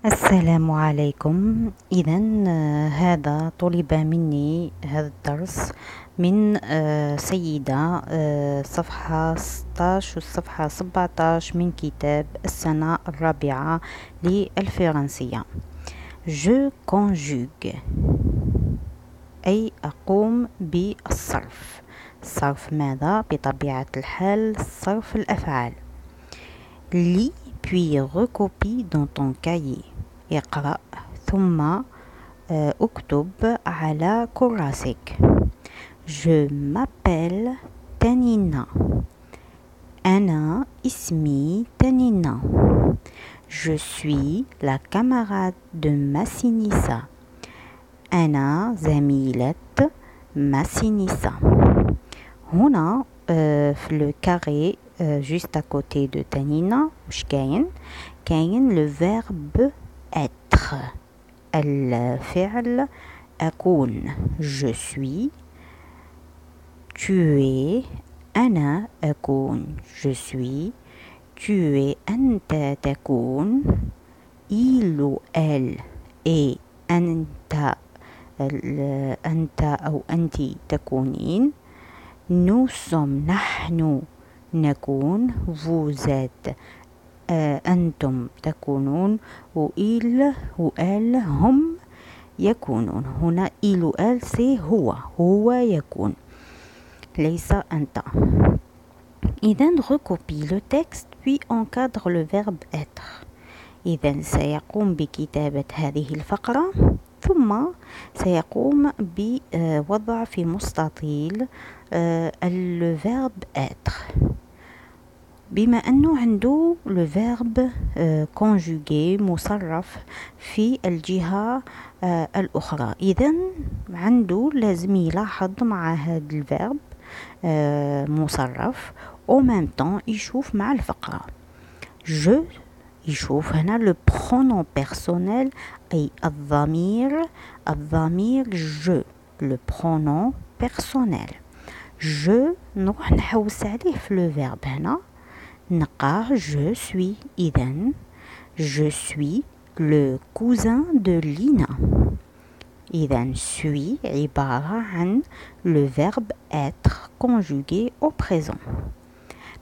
السلام عليكم. إذا هذا طلب مني هذا الدرس من سيدة صفحة 16 والصفحة 17 من كتاب السنة الرابعة للفرنسية. Je conjugue أي أقوم بالصرف. الصرف ماذا؟ بطبيعة الحال صرف الأفعال. Lis puis recopie dans ton cahier. اقرأ ثم اكتب على كراسك. Je m'appelle تانينا. أنا اسمي تانينا. Je suis la camarade de Massinissa. أنا زميلة ماسينيسا. هنا في لو كاري juste à côté de تانينا وش كاين؟ كاين le verbe être الفعل أكون. je suis, tu es, أنا أكون je suis, tu es أنت تكون, il ou elle est أنت أو أنت تكونين, nous sommes نحن نكون, vous êtes أنتم تكونون, و il و elle هم يكونون. هنا il و elle c'est هو يكون ليس أنت. إذن recopie le texte puis encadre le verbe être. إذن سيقوم بكتابة هذه الفقرة ثم سيقوم بوضع في مستطيل le verbe être. بما أنه عنده le verbe conjugué مصرف في الجهة الأخرى. إذن عنده لازم يلاحظ مع هذا الverbe مصرف au même temps يشوف مع الفقرة. je يشوف هنا le pronom personnel أي الضمير je le pronom personnel. je نروح نحوس عليه في le verbe هنا نلقاه je suis. إذن je suis le cousin de Lina. إذن suis عبارة عن le verbe être conjugué au présent.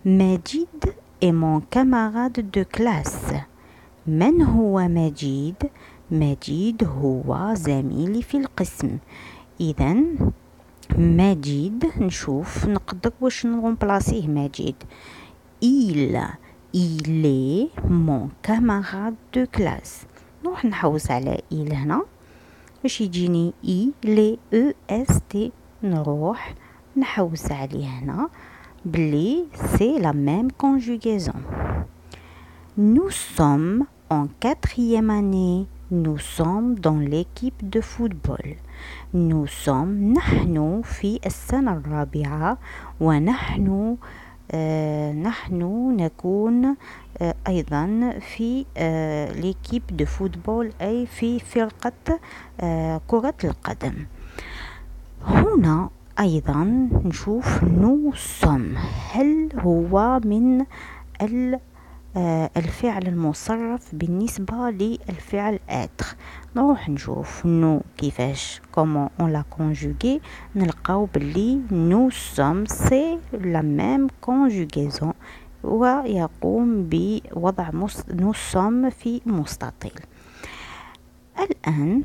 Majid est mon camarade de classe. من هو مجيد؟ مجيد هو زميلي في القسم. إذن مجيد نشوف نقدر واش نغمبلاسيه مجيد. Il est mon camarade de classe. نروح نحوس على il هنا واش يجيني il est est نروح نحوس عليه هنا بلي c'est la même conjugaison. Nous sommes en 4e année. Nous sommes dans l'équipe de football. Nous sommes نحن في السنة الرابعة ونحن نحن نكون أيضا في ليكيب دو فوتبول أي في فرقة كرة القدم. هنا أيضا نشوف نو سوم هل هو من الفعل المصرف بالنسبة للفعل être. نروح نشوف نو كيفاش comment on l'a conjugué نلقاو باللي nous sommes c'est la même conjugaison ويقوم بوضع nous sommes في مستطيل. الآن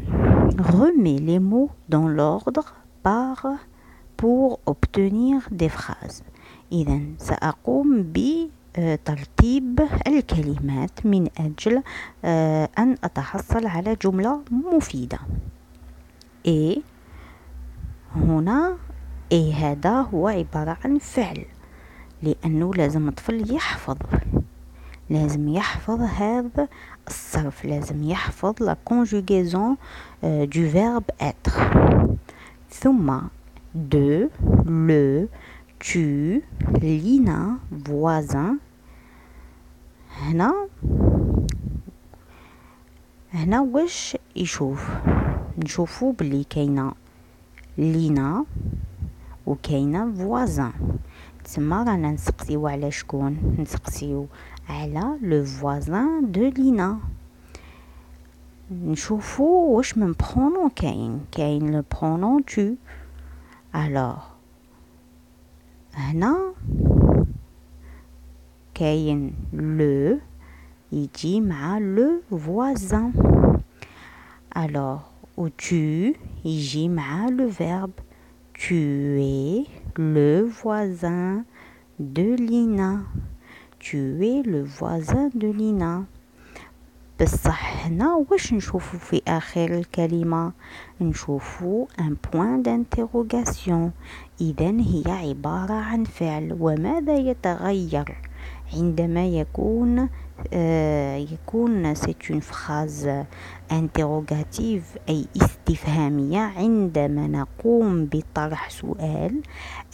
remets les mots dans l'ordre pour obtenir des phrases. إذن سأقوم بترتيب الكلمات من أجل أن أتحصل على جملة مفيدة. et هنا هذا هو عبارة عن فعل لأنه لازم الطفل يحفظ هذا الصرف لازم يحفظ la conjugaison du verbe être. ثم de le tu Lina voisin. هنا واش يشوف نشوفو بلي كاينه لينا وكاينه فوازان. تسمى رانا نسقسيو على شكون؟ نسقسيو على لو فوازان دو لينا. نشوفو واش من برونون كاين لو برونون tu. alors هنا كاين le يجي مع le voisin. alors au tu يجي مع le verbe tu es le voisin de Lina. tu es le voisin de Lina. بصح هنا واش نشوفو في آخر الكلمة؟ نشوفو un point d'interrogation. إذن هي عبارة عن فعل. وماذا يتغير عندما يكون c'est une phrase interrogative أي استفهامية؟ عندما نقوم بطرح سؤال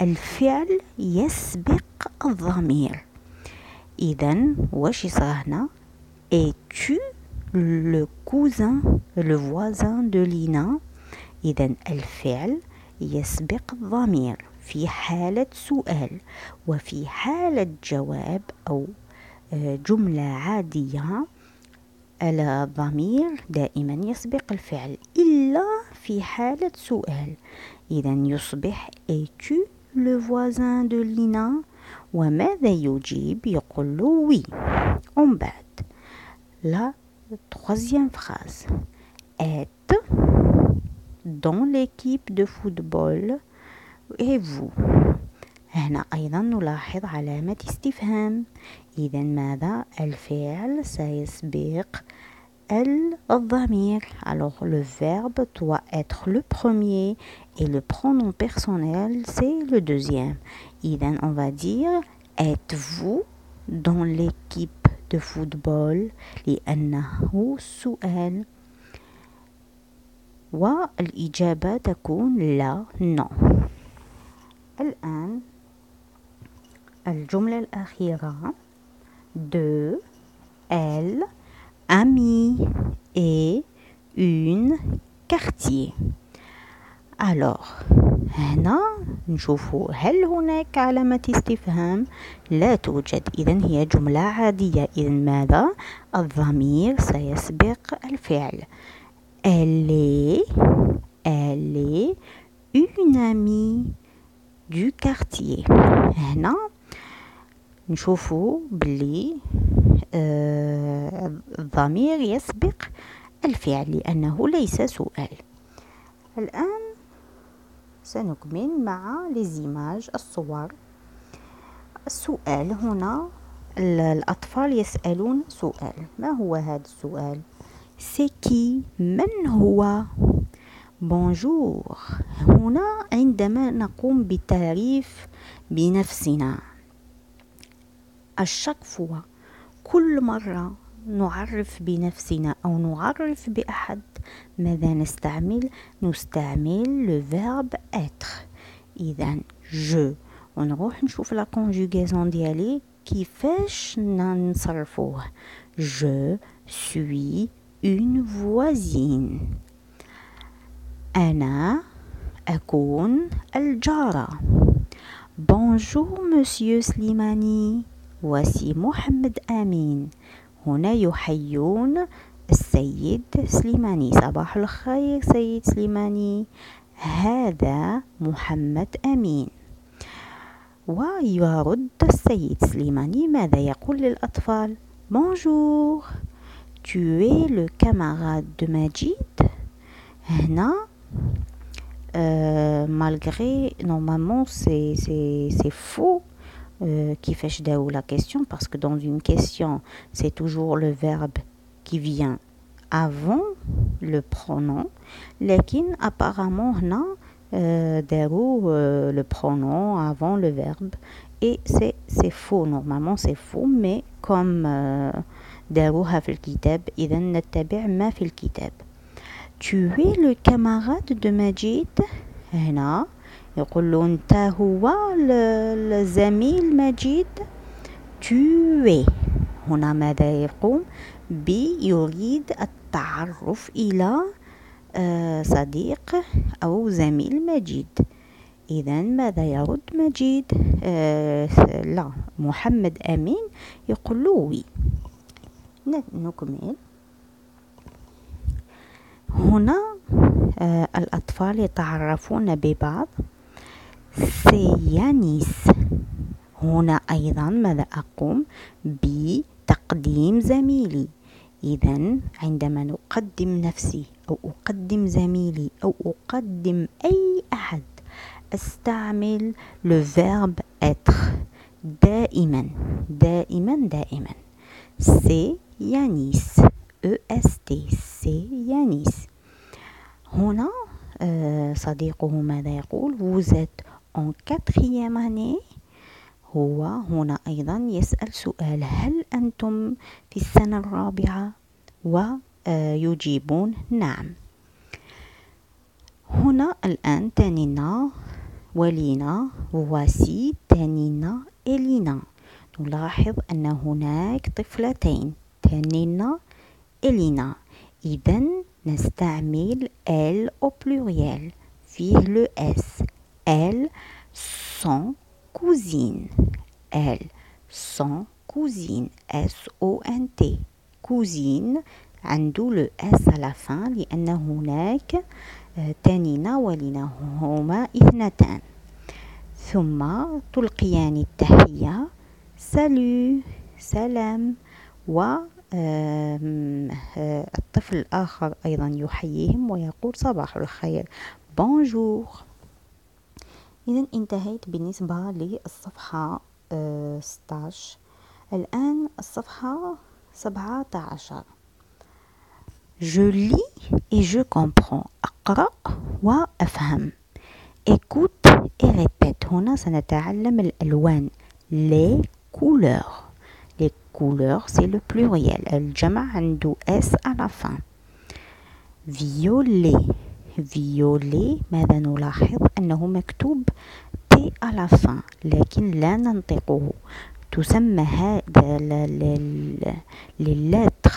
الفعل يسبق الضمير. إذن واش يصرى هنا؟ Es-tu le cousin, le voisin de Lina؟ إذن الفعل يسبق الضمير في حالة سؤال. وفي حالة جواب أو جملة عادية الضمير دائما يسبق الفعل إلا في حالة سؤال. إذن يصبح Es-tu le voisin de Lina؟ وماذا يجيب؟ يقول له oui. En بعد la troisième phrase. Être dans l'équipe de football et vous. هنا أيضا نلاحظ علامة استفهام. إذن ماذا؟ الفعل سيسبق الضمير. alors le verbe doit être le premier et le pronom personnel c'est le deuxième. إذن on va dire êtes-vous dans l'équipe de football لأنه سؤال. والإجابة تكون لا non. الآن الجملة الأخيرة. deux elle amie et une quartier. alors هنا نشوفوا هل هناك علامة استفهام؟ لا توجد. إذن هي جملة عادية. إذن ماذا؟ الضمير سيسبق الفعل. elle est une amie du quartier. هنا نشوفوا بلي الضمير يسبق الفعل لأنه ليس سؤال. الآن سنكمل مع لزيماج الصور. السؤال هنا الأطفال يسألون سؤال. ما هو هذا السؤال؟ سيكي؟ من هو؟ بونجور. هنا عندما نقوم بالتعريف بنفسنا الشك فوا كل مرة نعرف بنفسنا أو نعرف بأحد ماذا نستعمل؟ نستعمل le verbe être. إذن je ونروح نشوف la conjugaison ديالي كيفاش نصرفوه. je suis une voisine. أنا أكون الجارة. Bonjour monsieur سليماني. voici محمد أمين. هنا يحيون السيد سليماني. صباح الخير سيد سليماني. هذا محمد أمين. ويرد السيد سليماني ماذا يقول للأطفال؟ Bonjour. Tu es le camarade de Majid. هنا malgré normalement c'est faux كيفاش داو la question parce que dans une question c'est toujours le verbe qui vient avant le pronom. لكن apparemment هنا دارو le pronom avant le verbe et c'est faux. normalement c'est faux mais comme داروها في الكتاب إذا نتبع ما في الكتاب. Tu es le camarade de Majid. هنا يقول له أنت هو الزميل مجيد. Tu es هنا ماذا يقوم؟ يريد التعرف إلى صديق أو زميل مجيد. إذا ماذا يرد مجيد؟ لا محمد أمين يقول له وي. نكمل. هنا الأطفال يتعرفون ببعض. سي يانيس. هنا أيضا ماذا أقوم؟ بتقديم زميلي. إذن عندما نقدم نفسي أو أقدم زميلي أو أقدم أي أحد أستعمل le verbe être دائما دائما دائما. سي يانيس. EST. سي يانيس. هنا صديقه ماذا يقول؟ Vous êtes en 4e année. هو هنا أيضا يسأل سؤال: هل أنتم في السنة الرابعة؟ ويجيبون نعم. هنا الآن تانينا ولينا. voici تانينا إلينا. نلاحظ أن هناك طفلتين تانينا إلينا. إذن نستعمل elle au pluriel فيه le s. elles sont cousines. elles sont cousines. SONT. cousine عنده le s à la fin لأن هناك تانينا ولينا هما اثنتان. ثم تلقيان التحية: سالو سلام. الطفل الآخر أيضا يحييهم ويقول صباح الخير بونجور. إذن انتهيت بالنسبة للصفحة 16. الآن الصفحة 17. Je lis et je comprends. أقرأ وأفهم. Écoute et répète. هنا سنتعلم الألوان. Les couleurs. Les couleurs c'est le pluriel. الجمع عنده S à la fin. Violet. violet ماذا نلاحظ؟ أنه مكتوب T à la fin لكن لا ننطقه. تسمى هذا لللتر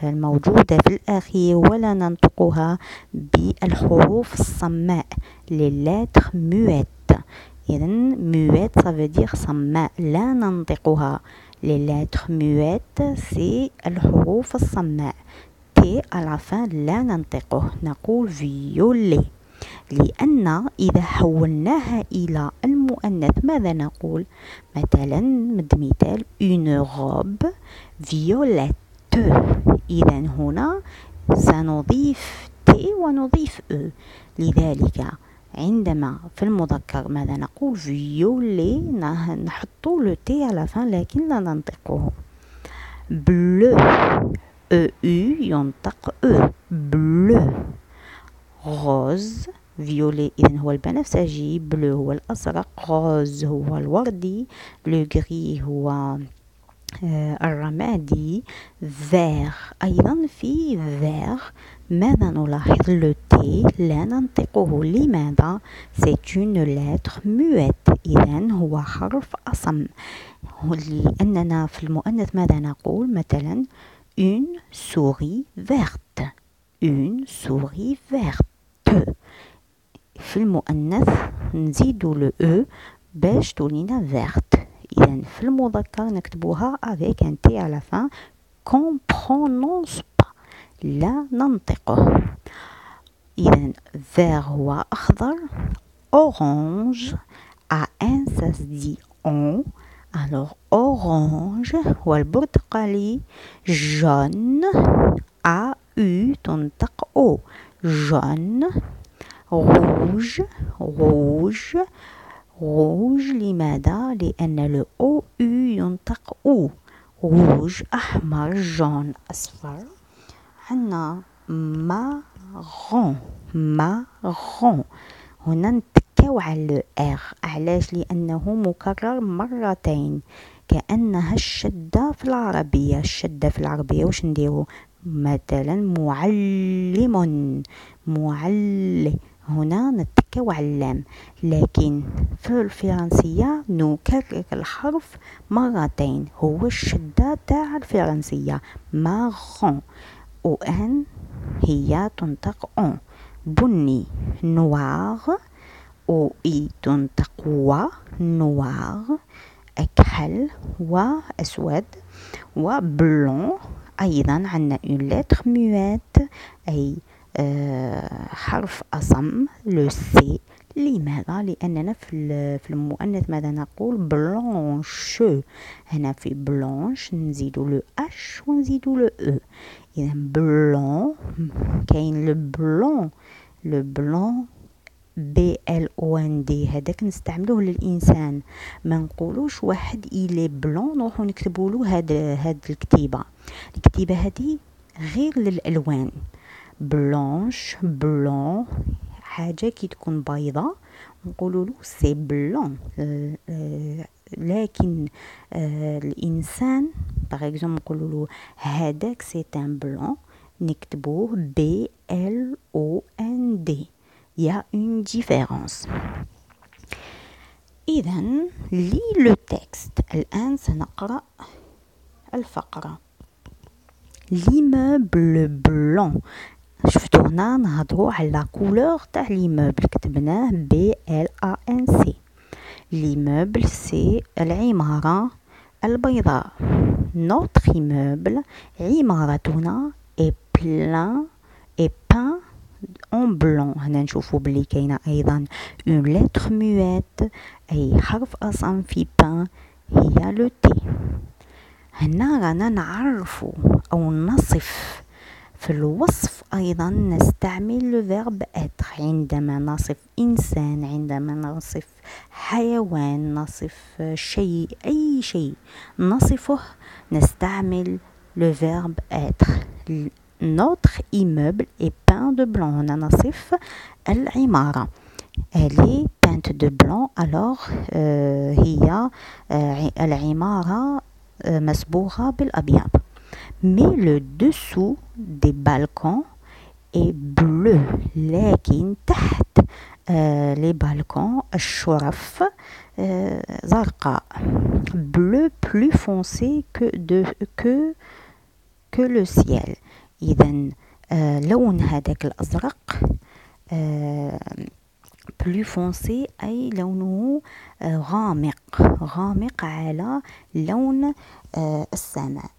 الموجودة في الأخير ولا ننطقها بالحروف الصماء. لللتر muette. إذن muette ça veut dire صماء لا ننطقها. لللتر muette c'est الحروف الصماء. T à la fin لا ننطقه. نقول violet. لأن إذا حولناها إلى المؤنث ماذا نقول؟ مثلا مثال une robe violette. إذا هنا سنضيف T ونضيف E. لذلك عندما في المذكر ماذا نقول؟ violet نحط le T à la fin لكن لا ننطقه. bleu EU ينطق E. bleu. rose violet إذن هو البنفسجي. bleu هو الأزرق. rose هو الوردي. le gris هو الرمادي. vert أيضا في vert ماذا نلاحظ؟ le T لا ننطقه. لماذا؟ c'est une lettre muette. إذن هو حرف أصم. لأننا في المؤنث ماذا نقول؟ مثلا une souris verte. une souris verte. في المؤنث نزيد له E باش تولينا verte. إذن في المذكر نكتبوها avec un T à la fin qu'on prononce pas لا ننطقه. إذن vert هو أخضر. orange à un ça se dit on. alors orange هو البرتقالي. jaune A U تنطق O. jaune. rouge rouge rouge لماذا؟ لأن le O U ينطق O. rouge أحمر. jaune أصفر. عنا marron marron. هنا نتكاو على R. علاش؟ لأنه مكرر مرتين كأنها الشدة في العربية. الشدة في العربية واش نديرو؟ مثلا معلم معلم. هنا نتكاو على اللام لكن في الفرنسية نكرر الحرف مرتين. هو الشدة تاع الفرنسية marron. وأن هي تنطق on. بني noir. وإي تنطق و noir. أكحل وأسود. وبلون أيضا عندنا une lettre muette أي حرف أصم لو سي. لماذا؟ لأننا في المؤنث ماذا نقول؟ بلانش. هنا في بلانش نزيدو لو اش ونزيدو لو او. إذا بلان كاين لو بلان بي ال او ان دي، هذاك نستعملوه للانسان. ما نقولوش واحد إلي بلون نروحو نكتبولو هاد الكتيبه هذه غير للالوان. بلانش بلون حاجه كي تكون بيضة نقولوا له سي بلون. لكن الانسان باغ اكزومبل نقولوا له هذاك سي ان بلون، نكتبوه بي ال او ان دي. Il y a une différence. إذن لي لو تكست. الآن سنقرأ الفقرة. ليموبل بلون. شفتو هنا نهضرو على كولور تاع ليموبل، كتبناه بي ال ا ان سي. ليموبل سي العمارة البيضاء. نوتر immeuble عمارتنا est plein et peint en blanc. هنا نشوفو بلي كاينة أيضا une lettre muette، أي حرف أصم في peint هي لو تي. هنا رانا نعرفو أو نصف. في الوصف أيضا نستعمل لو فيرب être. عندما نصف إنسان، عندما نصف حيوان، نصف شيء، أي شيء نصفه نستعمل لو فيرب être. Notre immeuble est peint de blanc. هنا نصف العمارة. Elle est peinte de blanc. alors هي العمارة مصبوغة بالأبيض. Mais le dessous des balcons est bleu. لكن تحت les balcons الشرف زرقاء. Bleu plus foncé que le ciel. إذن لون هذاك الأزرق plus foncé أي لونه غامق على لون السماء.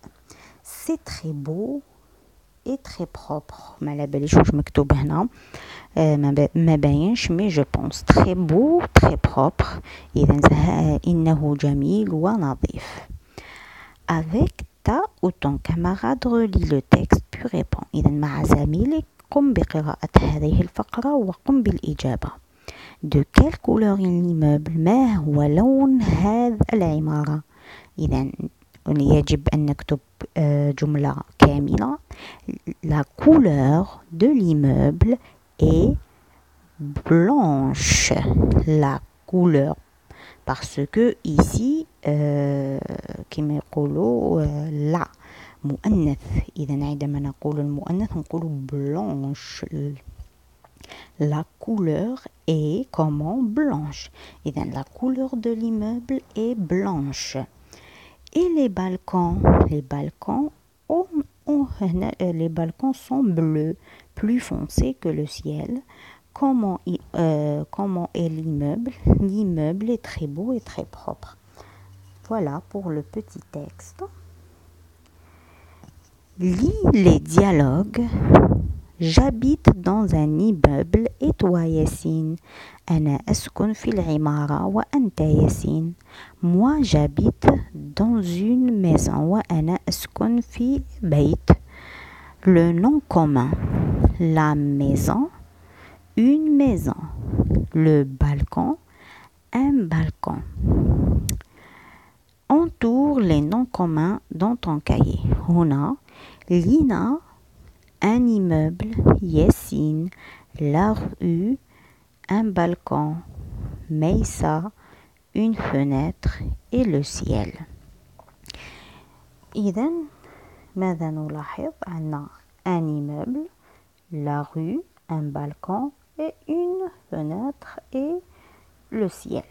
C'est très beau et très propre. ما على باليش واش مكتوب هنا، ما باينش، mais je pense très beau très propre. إذن إنه جميل ونظيف. Avec ta ou ton camarade relit le texte puis répond. إذن مع زميلك قم بقراءة هذه الفقرة وقم بالإجابة. De quelle couleur est l'immeuble؟ ما هو لون هذه العمارة؟ إذن يجب أن نكتب جملة كاملة. La couleur de l'immeuble est blanche. La couleur. Parce que ici كما يقولوا لا مؤنث. إذا عندما نقول المؤنث نقول blanche. La couleur est comment? Blanche. إذا la couleur de l'immeuble est blanche. Et les balcons les balcons sont bleus, plus foncés que le ciel. Comment est l'immeuble? L'immeuble est très beau et très propre. Voilà pour le petit texte. Lis les dialogues. J'habite dans un immeuble et toi Yassine. أنا أسكن في العمارة وأنت ياسين. Moi j'habite dans une maison وأنا أسكن في بيت. Le nom commun. La maison, une maison. Le balcon, un balcon. Entoure les noms communs dans ton cahier. هنا Lina, un immeuble, Yassine, la rue, un balcon, Meissa, une fenêtre et le ciel. إذن ماذا نلاحظ؟ عندنا un immeuble, la rue, un balcon et une fenêtre et le ciel.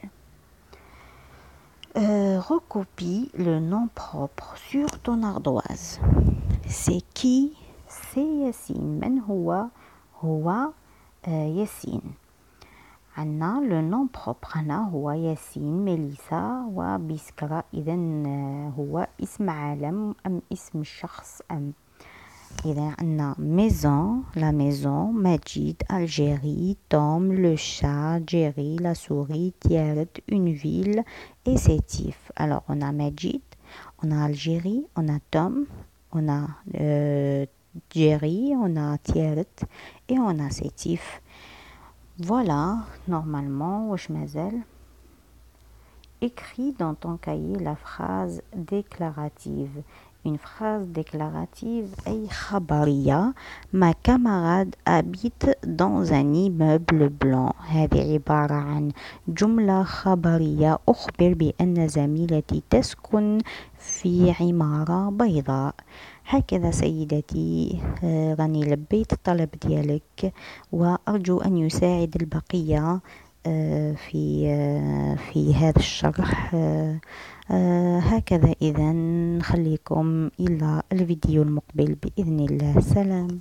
Recopie le nom propre sur ton ardoise. C'est qui? C'est Yassine. من هو؟ هو ياسين. عندنا لو نون بروبر هنا هو ياسين، ميليسا وبسكرة. إذن هو اسم عالم أم اسم الشخص أم إذا عندنا maison, la maison, Majid, Algérie, Tom, le chat, Jerry, la souris, Tiaret, une ville et Sétif. Alors, on a Majid, on a Algérie, on a Tom, on a Jerry, on a Tiaret et on a Sétif. Voilà, normalement, wesh mazel. Écris dans ton cahier la phrase déclarative. Une phrase déclarative est khabariya. Ma camarade habite dans un immeuble blanc. هذه عبارة عن جملة خبرية. أخبر بأن زميلتي تسكن في عمارة بيضاء. هكذا سيدتي، راني لبيت الطلب ديالك وأرجو أن يساعد البقية في هذا الشرح. هكذا إذن، نخليكم إلى الفيديو المقبل بإذن الله. سلام.